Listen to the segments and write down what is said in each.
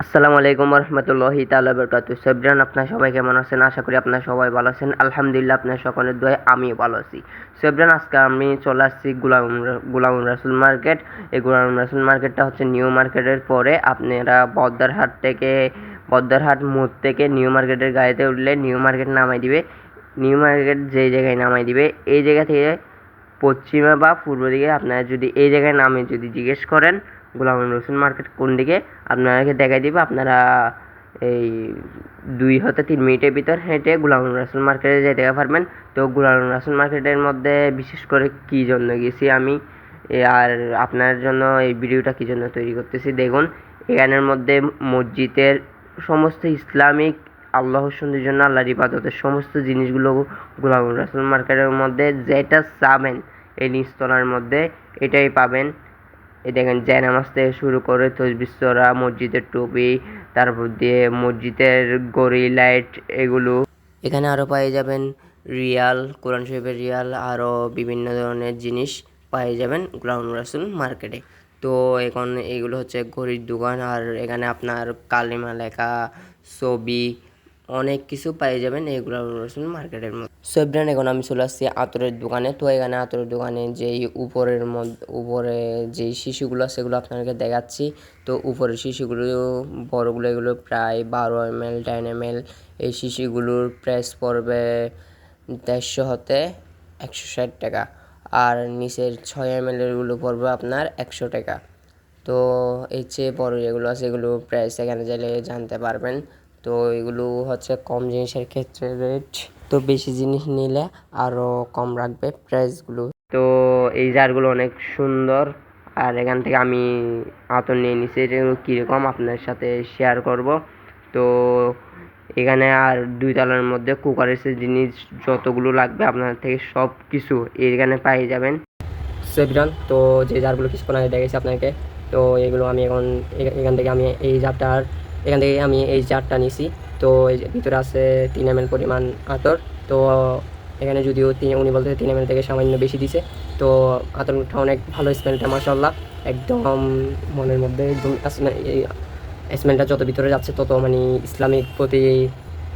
আসসালামু আলাইকুম রহমতুল্লাহি তাআলা বারাকাতুহু। সাবরান, আপনারা সবাই কেমন আছেন? আশা করি আপনারা সবাই ভালো আছেন। আলহামদুলিল্লাহ, আপনার সকলের দোয়ায় আমিও ভালো আছি। সাবরান, আজকে আমি চলে আসছি গুলাম রাসুল মার্কেট। এই গুলাম রাসুল মার্কেটটা হচ্ছে নিউ মার্কেটের পরে। আপনারা বদ্দারহাট মোড় থেকে নিউ মার্কেটের গাড়িতে উঠলে নিউ মার্কেট নামাই দিবে। নিউ মার্কেট যে জায়গায় নামাই দিবে, এই জায়গা থেকে পশ্চিমে বা পূর্ব দিকে আপনারা যদি এই জায়গায় নামে যদি জিজ্ঞেস করেন গোলাম রসুল মার্কেট কোন দিকে, আপনাকে দেখাই দিবে। আপনারা এই 2 থেকে 3 মিনিটের ভিতর হেঁটে গোলাম রসুল মার্কেটে যেতে পারবেন। তো গোলাম রসুল মার্কেটের মধ্যে বিশেষ করে কী জন্য গেছি আমি, আর আপনার জন্য এই ভিডিওটা কী জন্য তৈরি করতেছি দেখুন। এখানের মধ্যে মসজিদের সমস্ত ইসলামিক আল্লাহর সন্ধির জন্য আল্লাহর ইবাদতের সমস্ত জিনিসগুলো গোলাম রসুল মার্কেটের মধ্যে যেটা চাবেন এই নিচতলার মধ্যে এটাই পাবেন। এই দেখেন, জায়নামাজ থেকে শুরু করে তসবিহ চড়া, মসজিদের টুপি, তারপর দিয়ে মসজিদের গড়ি লাইট, এগুলো এখানে আরও পেয়ে যাবেন। রিয়াল, কোরআন শরীফের রিয়াল, আরও বিভিন্ন ধরনের জিনিস পেয়ে যাবেন গোলাম রাসুল মার্কেটে। তো এখন এগুলো হচ্ছে ঘড়ির দোকান, আর এখানে আপনার কালিমা লেখা, ছবি, অনেক কিছু পেয়ে যাবেন এই গোলাম রাসুল মার্কেটের মধ্যে। সব ব্র্যান্ড। এখন আমি চলে আসছি আতরের দোকানে। তো এখানে আতরের দোকানে যেই উপরে যেই শিশুগুলো আছে সেগুলো আপনাদেরকে দেখাচ্ছি। তো উপরের শিশুগুলো বড়গুলো, এগুলো প্রায় 12 ml 10 ml। এই শিশুগুলোর প্রাইস পড়বে 150 হতে 160 টাকা, আর নিচের 6 ml এরগুলো পড়বে আপনার 100 টাকা। তো এর চেয়ে বড় যেগুলো আছে এগুলো প্রাইস এখানে চাইলে জানতে পারবেন। তো এগুলো হচ্ছে কম জিনিসের ক্ষেত্রে রেট, তো বেশি জিনিস নিলে আরও কম রাখবে প্রাইসগুলো। তো এই জারগুলো অনেক সুন্দর, আর এখান থেকে আমি আতর নিয়ে নিছি। এগুলো কীরকম আপনার সাথে শেয়ার করব। তো এখানে আর 2 তলার মধ্যে কুকারের জিনিস যতগুলো লাগবে আপনার থেকে সব কিছু এখানে পেয়ে যাবেন। সেভরান, তো যে জারগুলো কিছুক্ষণ আগে দেখেছি আপনাকে, তো এগুলো আমি এখান থেকে আমি এই জারটা নিছি। তো ভিতরে আছে 3 ml পরিমাণ আতর। তো এখানে যদিও উনি বলতে 3 ml থেকে সামান্য বেশি দিছে। তো আতরটা অনেক ভালো, স্মেলটা মাশাআল্লাহ একদম মনের মধ্যে একদম স্মেলটা যত ভিতরে যাচ্ছে তত মানে ইসলামিক প্রতি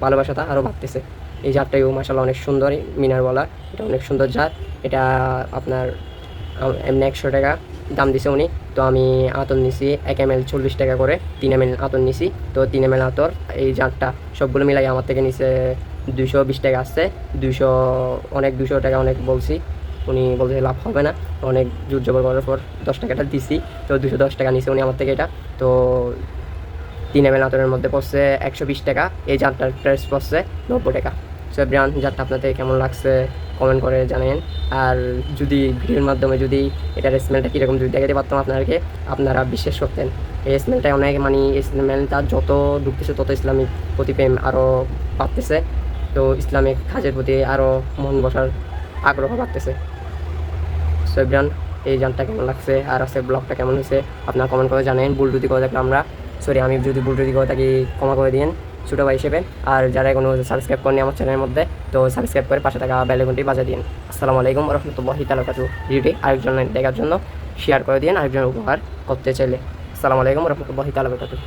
ভালোবাসাটা আরও বাড়তেছে। এই জারটাও মাশাআল্লাহ অনেক সুন্দর, মিনারওয়ালা। এটা অনেক সুন্দর জার। এটা আপনার এমনি 100 টাকা দাম দিছে উনি। তো আমি আতর নিছি 1 ml 40 টাকা করে, 3 ml আতর নিছি। তো 3 ml আতর এই জারটা সবগুলো মিলাই আমার থেকে নিচে 220 টাকা আসছে। 200 টাকা অনেক বলছি, উনি বলছে লাভ হবে না, অনেক জোর জবর করার পর 10 টাকাটা দিছি। তো 210 টাকা নিছে উনি আমার থেকে এটা। তো 3 ml আতরের মধ্যে পড়ছে 120 টাকা। এই জারটার প্রাইস পড়ছে 90 টাকা। সো ব্রান, জারটা আপনাদের কেমন লাগছে কমেন্ট করে জানেন। আর যদি ভিডিওর মাধ্যমে যদি এটার স্মেলটা কীরকম যদি দেখাতে পারতাম আপনারা বিশ্বাস করতেন। এই স্মেলটা অনেক মানে এই স্মেলটা যত ঢুকতেছে তত ইসলামিক প্রতি প্রেম আরও বাড়তেছে। তো ইসলামিক কাজের প্রতি আরও মন বসার আগ্রহ বাড়তেছে। সো ব্রান, এই জানটা কেমন লাগছে আর আছে ব্লগটা কেমন হয়েছে আপনারা কমেন্ট করে জানেন। ভুল ত্রুটি করে থাকলে আমি যদি ভুল ত্রুটি করে থাকি ক্ষমা করে দিন ছোটো ভাই হিসেবে। আর যারা এখনও সাবস্ক্রাইব করেনি আমার চ্যানেলের মধ্যে, তো সাবস্ক্রাইব করে পাশে থাকা বেল আইকনটি বাজিয়ে দিন। আসসালামু আলাইকুম রহমতুল্লাহি তাআলা বারাকাতুহু। ভিডিওটি আরেকজন দেখার জন্য শেয়ার করে দিন, আরেকজন উপকার করতে চাইলে। আসসালামু আলাইকুম রহমতুল্লাহি তাআলা বারাকাতুহু।